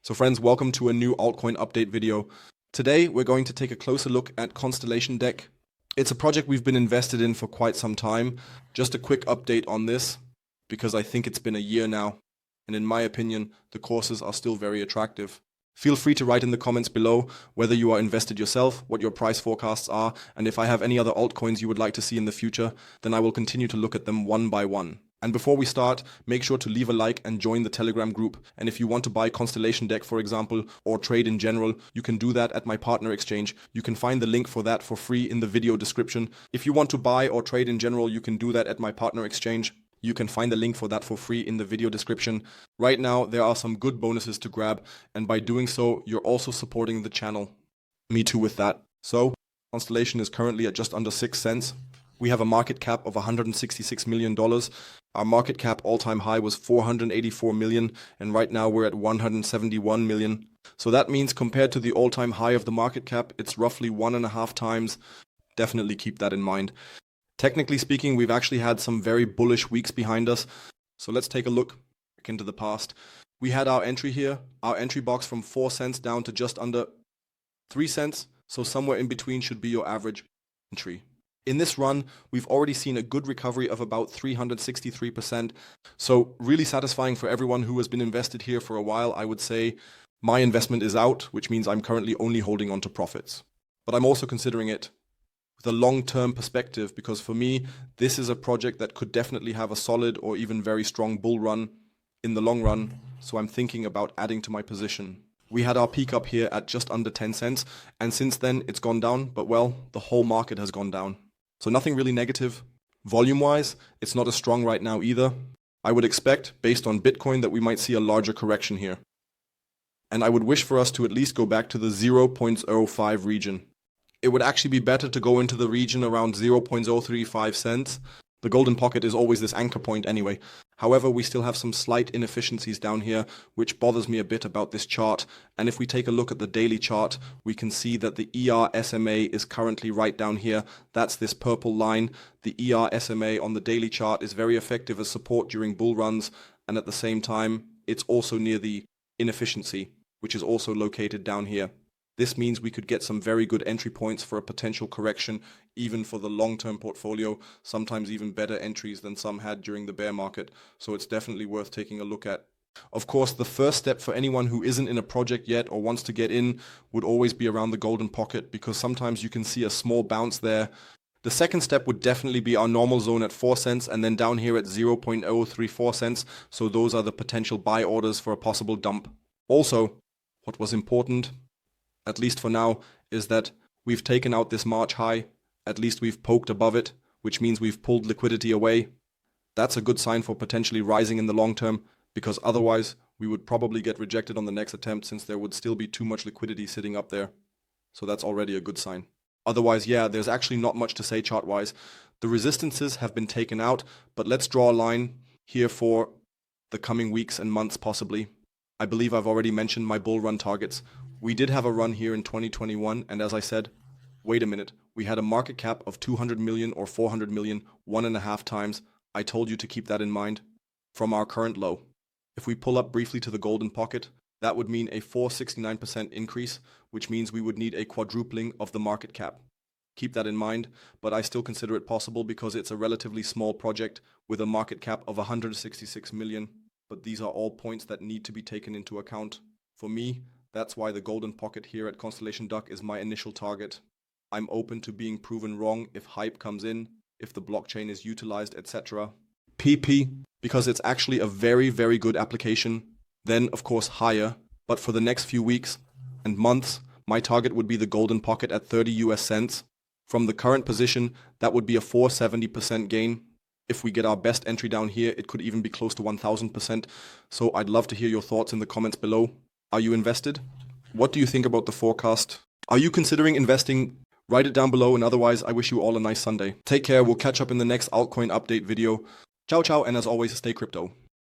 So friends, welcome to a new altcoin update video. Today we're going to take a closer look at Constellation deck. It's a project we've been invested in for quite some time. Just a quick update on this because I think it's been a year now, and in my opinion the courses are still very attractive. Feel free to write in the comments below whether you are invested yourself, what your price forecasts are, and if I have any other altcoins you would like to see in the future, then I will continue to look at them one by one. And before we start, make sure to leave a like and join the Telegram group. And if you want to buy Constellation deck, for example, or trade in general, you can do that at my partner exchange. You can find the link for that for free in the video description. If you want to buy or trade in general, you can do that at my partner exchange. You can find the link for that for free in the video description. Right now, there are some good bonuses to grab, and by doing so, you're also supporting the channel. Me too with that. So, Constellation is currently at just under 6 cents. We have a market cap of $166 million. Our market cap all-time high was $484 million, and right now we're at $171 million. So that means compared to the all-time high of the market cap, it's roughly 1.5 times. Definitely keep that in mind. Technically speaking, we've actually had some very bullish weeks behind us. So let's take a look back into the past. We had our entry here, our entry box from 4 cents down to just under 3 cents. So somewhere in between should be your average entry. In this run, we've already seen a good recovery of about 363%. So really satisfying for everyone who has been invested here for a while. I would say my investment is out, which means I'm currently only holding on to profits. But I'm also considering it with a long-term perspective, because for me, this is a project that could definitely have a solid or even very strong bull run in the long run. So I'm thinking about adding to my position. We had our peak up here at just under 10 cents, and since then it's gone down, but well, the whole market has gone down. So nothing really negative. Volume-wise, it's not as strong right now either. I would expect, based on Bitcoin, that we might see a larger correction here. And I would wish for us to at least go back to the 0.05 region. It would actually be better to go into the region around 0.035 cents. The golden pocket is always this anchor point anyway. However, we still have some slight inefficiencies down here, which bothers me a bit about this chart. And if we take a look at the daily chart, we can see that the ER SMA is currently right down here. That's this purple line. The ER SMA on the daily chart is very effective as support during bull runs. And at the same time, it's also near the inefficiency, which is also located down here. This means we could get some very good entry points for a potential correction, even for the long-term portfolio, sometimes even better entries than some had during the bear market. So it's definitely worth taking a look at. Of course, the first step for anyone who isn't in a project yet or wants to get in would always be around the golden pocket, because sometimes you can see a small bounce there. The second step would definitely be our normal zone at 4 cents and then down here at 0.034 cents. So those are the potential buy orders for a possible dump. Also, what was important, at least for now, is that we've taken out this March high. At least we've poked above it, which means we've pulled liquidity away. That's a good sign for potentially rising in the long term, because otherwise we would probably get rejected on the next attempt, since there would still be too much liquidity sitting up there. So that's already a good sign. Otherwise, yeah, there's actually not much to say chart-wise. The resistances have been taken out, but let's draw a line here for the coming weeks and months possibly. I believe I've already mentioned my bull run targets. We did have a run here in 2021, and as I said, wait a minute, we had a market cap of 200 million or 400 million, 1.5 times. I told you to keep that in mind from our current low. If we pull up briefly to the golden pocket, that would mean a 469% increase, which means we would need a quadrupling of the market cap. Keep that in mind, but I still consider it possible because it's a relatively small project with a market cap of 166 million. But these are all points that need to be taken into account. For me, that's why the golden pocket here at Constellation Duck is my initial target. I'm open to being proven wrong if hype comes in, if the blockchain is utilized, etc. PP, because it's actually a very, very good application. Then, of course, higher. But for the next few weeks and months, my target would be the golden pocket at 30 US cents. From the current position, that would be a 470% gain. If we get our best entry down here, it could even be close to 1000%. So I'd love to hear your thoughts in the comments below. Are you invested? What do you think about the forecast? Are you considering investing? Write it down below, and otherwise I wish you all a nice Sunday. Take care, we'll catch up in the next altcoin update video. Ciao ciao, and as always, stay crypto.